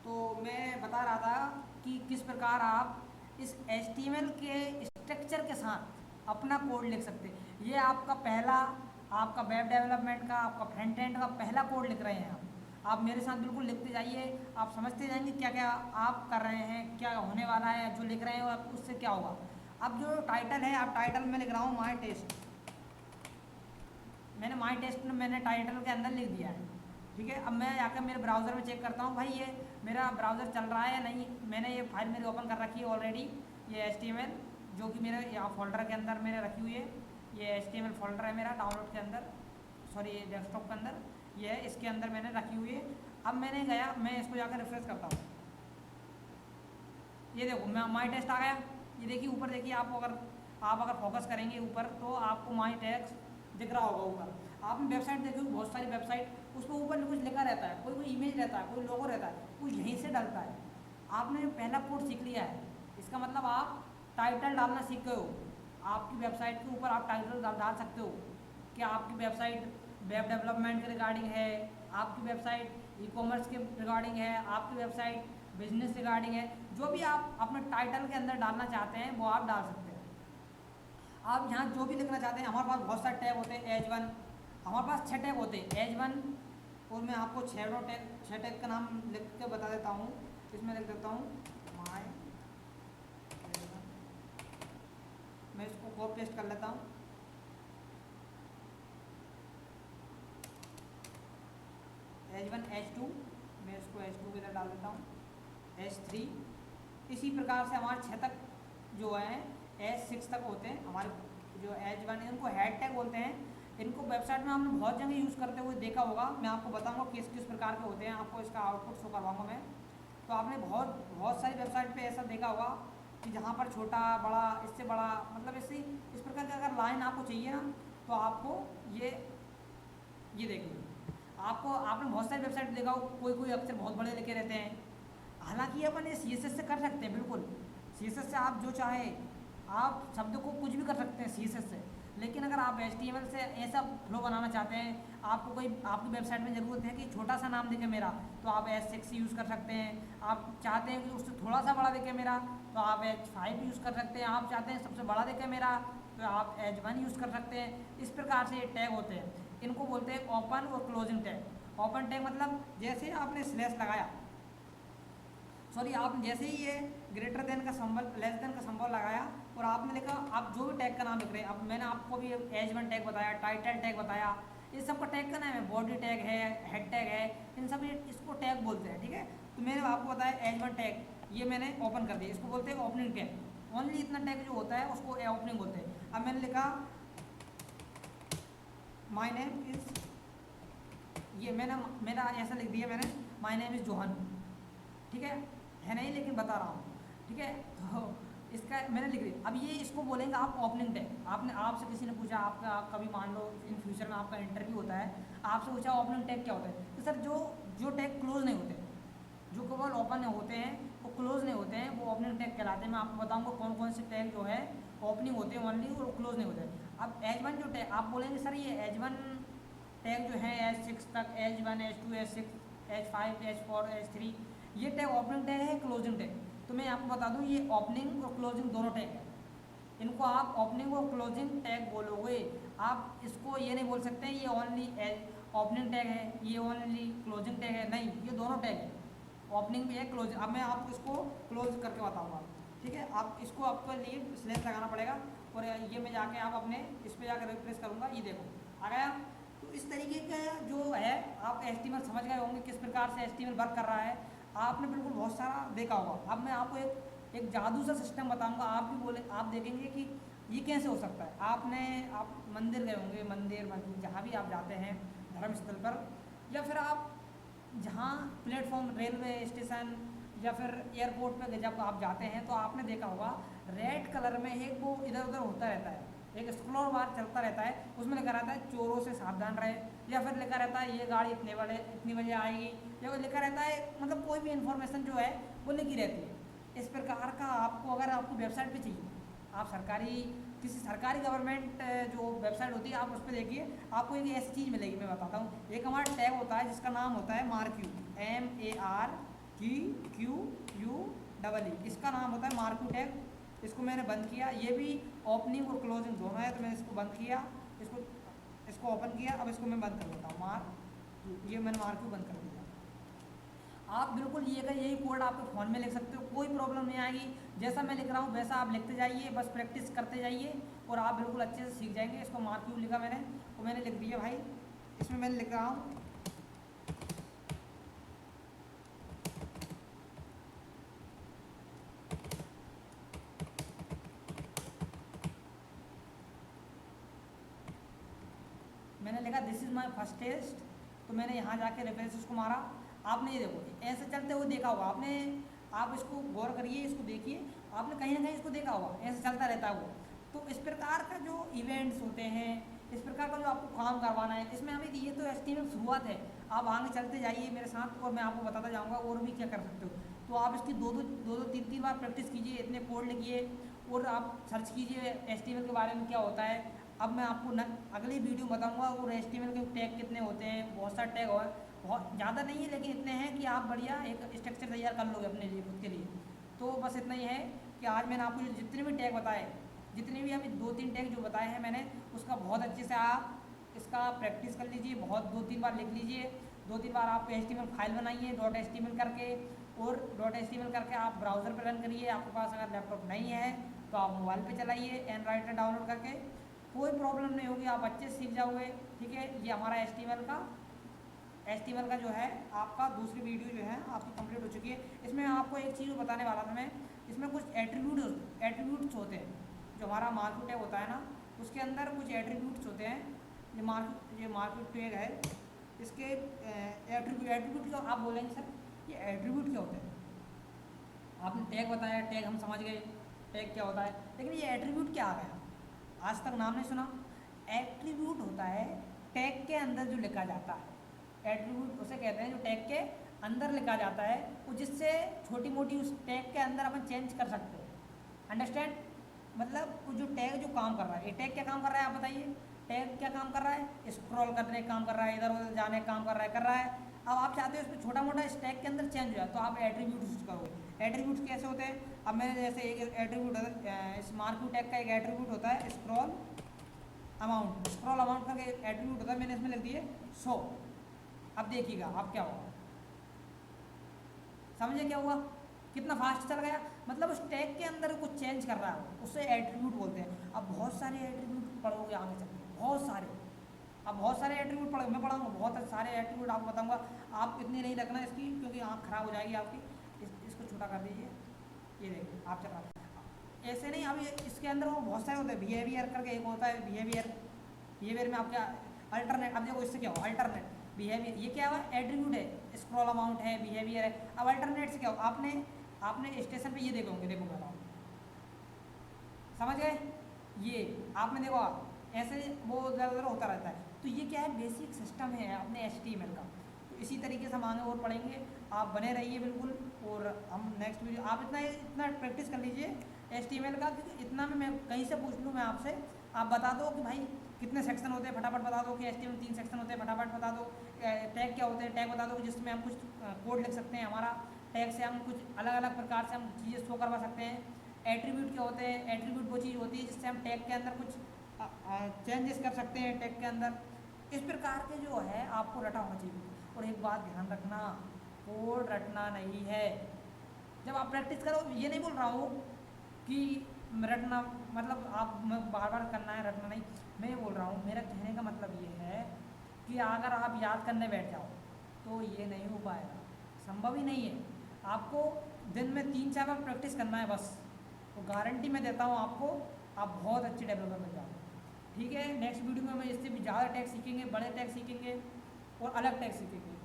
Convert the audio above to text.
तो मैं बता रहा था कि किस प्रकार आप इस HTML के स्ट्रक्चर के साथ अपना कोड लिख सकते हैं। ये आपका पहला, आपका वेब डेवलपमेंट का, आपका फ्रंट एंड का पहला कोड लिख रहे हैं आप मेरे साथ बिल्कुल लिखते जाइए। आप समझते जाएंगे क्या क्या आप कर रहे हैं, क्या होने वाला है, जो लिख रहे हैं और उससे क्या होगा। अब जो टाइटल है, आप टाइटल में लिख रहा हूँ माई टेस्ट। मैंने माई टेस्ट में मैंने टाइटल के अंदर लिख दिया है, ठीक है। अब मैं जाकर मेरे ब्राउज़र में चेक करता हूँ भाई ये मेरा ब्राउज़र चल रहा है या नहीं। मैंने ये फाइल मेरी ओपन कर रखी है ऑलरेडी, ये HTML जो कि मेरे यहाँ फोल्डर के अंदर मैंने रखी हुई है। ये HTML फोल्डर है मेरा डाउनलोड के अंदर, सॉरी ये डेस्कटॉप के अंदर, ये है इसके अंदर मैंने रखी हुई है। अब मैंने गया, मैं इसको जाकर रिफ्रेश करता हूँ। ये देखो मैं माई टेस्ट आ गया। ये देखिए ऊपर देखिए, आप अगर फोकस करेंगे ऊपर तो आपको माई टेक्स्ट दिख रहा होगा ऊपर। आपने वेबसाइट देखी होगी, बहुत सारी वेबसाइट, उस पर ऊपर कुछ लिखा रहता है, कोई इमेज रहता है, कोई लोगो रहता है, वो यहीं से डलता है। आपने जो पहला कोड सीख लिया है, इसका मतलब आप टाइटल डालना सीख गए हो। आपकी वेबसाइट के ऊपर आप टाइटल डाल सकते हो कि आपकी वेबसाइट वेब डेवलपमेंट के रिगार्डिंग है, आपकी वेबसाइट ई-कॉमर्स के रिगार्डिंग है, आपकी वेबसाइट बिजनेस रिगार्डिंग है। जो भी आप अपने टाइटल के अंदर डालना चाहते हैं वो आप डाल सकते हैं। आप यहाँ जो भी लिखना चाहते हैं, हमारे पास बहुत सारे टैग होते हैं। एज 1 हमारे पास 6 टैग होते हैं। एज 1 और मैं आपको 6 टैग का नाम लिख के बता देता हूँ। इसमें लिख देता हूँ माय, मैं इसको कॉपी पेस्ट कर लेता हूँ। एज 1 एज 2, मैं इसको एज 2 के अंदर डाल देता हूँ। एज 3, इसी प्रकार से हमारे 6 तक जो है एज 6 तक होते हैं हमारे। जो एज 1 इनको हेड टैग बोलते हैं। इनको वेबसाइट में हमने बहुत जगह यूज़ करते हुए देखा होगा। मैं आपको बताऊंगा किस किस प्रकार के होते हैं, आपको इसका आउटपुट शो करवाऊंगा मैं। तो आपने बहुत सारी वेबसाइट पे ऐसा देखा होगा कि जहाँ पर छोटा बड़ा, इससे बड़ा, मतलब इस प्रकार की अगर लाइन आपको चाहिए ना, तो आपको ये देखिए, आपने बहुत सारी वेबसाइट देखा हो, कोई अक्षर बहुत बड़े लिखे रहते हैं। हालांकि अपन ये CSS से कर सकते हैं, बिल्कुल CSS से आप जो चाहे आप शब्द को कुछ भी कर सकते हैं CSS से। लेकिन अगर आप HTML से ऐसा फ्लो बनाना चाहते हैं, आपकी वेबसाइट में ज़रूरत है कि छोटा सा नाम दिखे मेरा, तो आप H6 यूज़ कर सकते हैं। आप चाहते हैं कि उससे थोड़ा सा बड़ा दिखे मेरा, तो आप H5 यूज़ कर सकते हैं। आप चाहते हैं सबसे बड़ा दिखे मेरा, तो आप H1 यूज़ कर सकते हैं। इस प्रकार से ये टैग होते हैं, इनको बोलते हैं ओपन और क्लोजिंग टैग। ओपन टैग मतलब जैसे आपने स्लैश लगाया, सॉरी आप जैसे ही ये ग्रेटर देन का सिंबल, लेस देन का सिंबल लगाया और आपने लिखा, आप जो भी टैग का नाम लिख रहे हैं, अब मैंने आपको भी एज 1 टैग बताया, टाइटल टैग बताया, ये सब का टैग का नाम है। बॉडी टैग है, हेड टैग है, इन सब इसको टैग बोलते हैं, ठीक है। तो मैंने आपको बताया एज 1 टैग, ये मैंने ओपन कर दिया, इसको बोलते हैं ओपनिंग टैग। ओनली इतना टैग जो होता है उसको ओपनिंग बोलते हैं। अब मैंने लिखा माई नेम इज़, ये मेरा ऐसा लिख दिया मैंने, माई नेम इज़ जोहन, ठीक है नहीं, लेकिन बता रहा हूँ, ठीक है। तो इसका मैंने लिख दिया। अब ये इसको बोलेंगे आप ओपनिंग टैग। आपसे किसी ने पूछा, आपका कभी मान लो इन फ्यूचर में आपका इंटरव्यू होता है, आपसे पूछा ओपनिंग टैग क्या होता है, तो सर जो टैग क्लोज नहीं होते, जो केवल ओपन होते हैं वो क्लोज नहीं होते हैं, वो ओपनिंग टैग कहलाते हैं। मैं आपको बताऊंगा कौन कौन से टैग जो है ओपनिंग होते हैं ओनली, और क्लोज नहीं होते। अब एज 1 जो टैग आप बोलेंगे, सर ये एज 1 टैग जो है एज 6 तक, H 1 H 2 H 6 H 5 H 4 H 3, ये टैग ओपनिंग टैग है, क्लोजिंग टैग। तो मैं आपको बता दूं ये ओपनिंग और क्लोजिंग दोनों टैग है। इनको आप ओपनिंग और क्लोजिंग टैग बोलोगे। आप इसको ये नहीं बोल सकते ये ओनली ओपनिंग टैग है, ये ओनली क्लोजिंग टैग है, नहीं, ये दोनों टैग है, ओपनिंग भी है, क्लोजिंग। अब मैं आपको इसको क्लोज करके बताऊंगा, ठीक है। आप इसको आपके लिए स्लैश लगाना पड़ेगा, और ये मैं जाके आप अपने इस पर जाकर रिप्लेस करूँगा, ये देखो आ गया। तो इस तरीके का जो है आप HTML समझ गए होंगे किस प्रकार से HTML वर्क कर रहा है। आपने बिल्कुल बहुत सारा देखा होगा। अब मैं आपको एक जादू सा सिस्टम बताऊंगा, आप भी बोले, आप देखेंगे कि ये कैसे हो सकता है। आप मंदिर गए होंगे, मंदिर मस्जिद जहाँ भी आप जाते हैं धर्म स्थल पर, या फिर आप जहाँ प्लेटफॉर्म रेलवे स्टेशन या फिर एयरपोर्ट पे जब आप जाते हैं, तो आपने देखा होगा रेड कलर में एक वो इधर उधर होता रहता है, एक स्क्रॉल बार चलता रहता है, उसमें लिखा रहता है चोरों से सावधान रहे, या फिर लिखा रहता है ये गाड़ी इतनी बजे आएगी, या वो लिखा रहता है, मतलब कोई भी इन्फॉर्मेशन जो है वो लिखी रहती है। इस प्रकार का आपको अगर आपको वेबसाइट पे चाहिए, आप किसी सरकारी गवर्नमेंट जो वेबसाइट होती है आप उस पर देखिए, आपको एक ऐसी चीज़ मिलेगी। मैं बताता हूँ, एक हमारा टैग होता है जिसका नाम होता है मार्क्यू, MARQ, QUE, इसका नाम होता है मार्क्यू टैग। इसको मैंने बंद किया, ये भी ओपनिंग और क्लोजिंग दोनों है, तो मैंने इसको बंद किया, इसको ओपन किया। अब इसको मैं बंद कर देता हूँ, ये मैंने मार्क्यू बंद कर दिया। आप बिल्कुल यही कोड आपके फ़ोन में लिख सकते हो, कोई प्रॉब्लम नहीं आएगी। जैसा मैं लिख रहा हूँ वैसा आप लिखते जाइए, बस प्रैक्टिस करते जाइए और आप बिल्कुल अच्छे से सीख जाएंगे। इसको मार्क्यू लिखा मैंने, तो मैंने लिख दिया भाई। इसमें मैंने लिख रहा हूँ मैंने लिखा this is my first test. तो मैंने यहाँ जाके रेफरेंस उसको मारा। आपने ये देखो ऐसे चलते हुए देखा होगा आपने, आप इसको गौर करिए, इसको देखिए, आपने कहीं ना कहीं इसको देखा होगा, ऐसे चलता रहता है वो। तो इस प्रकार का जो इवेंट्स होते हैं, इस प्रकार का जो आपको काम करवाना है, इसमें हमें ये तो HTML शुरुआत है। आप आगे चलते जाइए मेरे साथ और मैं आपको बताता जाऊँगा और भी क्या कर सकते हो। तो आप इसकी दो तीन बार प्रैक्टिस कीजिए, इतने कोड लिखिए और आप सर्च कीजिए HTML के बारे में क्या होता है। अब मैं आपको अगली वीडियो बताऊंगा और HTML के टैग कितने होते हैं। बहुत सारे टैग हो, बहुत ज़्यादा नहीं है लेकिन इतने हैं कि आप बढ़िया एक स्ट्रक्चर तैयार कर लोगे अपने लिए, खुद के लिए। तो बस इतना ही है कि आज मैंने आपको जितने भी टैग बताए, जितने भी अभी 2-3 टैग जो बताए हैं मैंने, उसका बहुत अच्छे से आप इसका प्रैक्टिस कर लीजिए, बहुत 2-3 बार लिख लीजिए। 2-3 बार आप HTML फाइल बनाइए .html करके, और .html करके आप ब्राउज़र पर रन करिए। आपके पास अगर लैपटॉप नहीं है तो आप मोबाइल पे चलाइए एंड्रॉइड डाउनलोड करके, कोई प्रॉब्लम नहीं होगी, आप अच्छे से सीख जाओगे। ठीक है, ये हमारा HTML का जो है आपका दूसरी वीडियो जो है आपकी कंप्लीट हो चुकी है। इसमें आपको एक चीज़ बताने वाला था मैं, इसमें कुछ एट्रीब्यूट्स होते हैं। जो हमारा मार्क्यू टैग होता है ना, उसके अंदर कुछ एट्रीब्यूट्स होते हैं। ये मार्क्यू टैग है, इसके एट्रीब्यूट का आप बोलेंगे सर ये एट्रीब्यूट क्या होते हैं। आपने टैग बताया, टैग हम समझ गए टैग क्या होता है, लेकिन ये एट्रीब्यूट क्या आ गया, आज तक नाम नहीं सुना। एट्रीब्यूट होता है टैग के अंदर जो लिखा जाता है, एट्रीब्यूट उसे कहते हैं जो टैग के अंदर लिखा जाता है, वो जिससे छोटी मोटी उस टैग के अंदर अपन चेंज कर सकते हैं। अंडरस्टैंड, मतलब वो जो टैग जो काम कर रहा है, ये टैग क्या काम कर रहा है आप बताइए। टैग क्या काम कर रहा है, स्क्रॉल करने का काम कर रहा है, इधर उधर जाने का काम कर रहा है। अब आप चाहते हो इसमें छोटा मोटा इस टैग के अंदर चेंज हो जाए, तो आप एट्रीब्यूट यूज करोगे। एट्रीब्यूट कैसे होते हैं, अब मैंने जैसे एक एट्रीब्यूट इस मार्क्यू टैग का एक एट्रीब्यूट होता है स्क्रॉल अमाउंट का एक एट्रीब्यूट होता है, मैंने इसमें लिख दिए 100। अब देखिएगा आप क्या होगा, समझे क्या हुआ, कितना फास्ट चल गया। मतलब उस टैग के अंदर कुछ चेंज कर रहा है, उससे एट्रीब्यूट बोलते हैं। अब बहुत सारे एट्रीब्यूट पढ़ोगे आगे चल के, बहुत सारे एट्रीब्यूट पढ़ोगे, मैं पढ़ाऊँगा बहुत सारे एट्रीब्यूट आपको बताऊँगा। आप इतनी नहीं रखना इसकी, क्योंकि आँख खराब हो जाएगी आपकी। इसको छोटा कर दीजिए, ये देखिए आप चला ऐसे नहीं। अब इसके अंदर वो बहुत सारे होते हैं, बिहेवियर करके एक होता है बिहेवियर में आपका अल्टरनेट। अब देखो इससे क्या हो, अल्टरनेट बिहेवियर, ये क्या हुआ एट्रीब्यूट है, स्क्रॉल अमाउंट है, बिहेवियर है। अब अल्टरनेट से क्या हो, आपने स्टेशन पे ये देखो बताओ, समझ गए, ये आपने देखो ऐसे वो उधर उधर होता रहता है। तो ये क्या है, बेसिक सिस्टम है अपने HTML का। तो इसी तरीके से हम आगे और पढ़ेंगे, आप बने रहिए बिल्कुल। और हम नेक्स्ट वीडियो, आप इतना प्रैक्टिस कर लीजिए HTML का, क्योंकि इतना में मैं कहीं से पूछ लूँ मैं आपसे, आप बता दो कि भाई कितने सेक्शन होते हैं, फटाफट बता दो कि HTML 3 सेक्शन होते हैं, फटाफट बता दो। टैग क्या होते हैं, टैग बता दो जिसमें हम कुछ कोड लिख सकते हैं। हमारा टैग से हम कुछ अलग अलग प्रकार से हम चीज़ें शो करवा सकते हैं। एट्रीब्यूट क्या होते हैं, एट्रीब्यूट वो चीज़ होती है जिससे हम टैग के अंदर कुछ चेंजेस कर सकते हैं टैग के अंदर। इस प्रकार के जो है आपको रटा होना चाहिए। और एक बात ध्यान रखना, कोड रटना नहीं है। जब आप प्रैक्टिस करो, ये नहीं बोल रहा हूँ कि रटना मतलब आप बार बार करना है, रटना नहीं। मैं ये बोल रहा हूँ, मेरा कहने का मतलब ये है कि अगर आप याद करने बैठ जाओ तो ये नहीं हो पाएगा, संभव ही नहीं है। आपको दिन में 3-4 बार प्रैक्टिस करना है बस, तो गारंटी मैं देता हूँ आपको, आप बहुत अच्छे डेवलपर बन जाओगे। ठीक है, नेक्स्ट वीडियो में मैं इससे भी ज़्यादा टैग सीखेंगे, बड़े टैग सीखेंगे और अलग टैग सीखेंगे।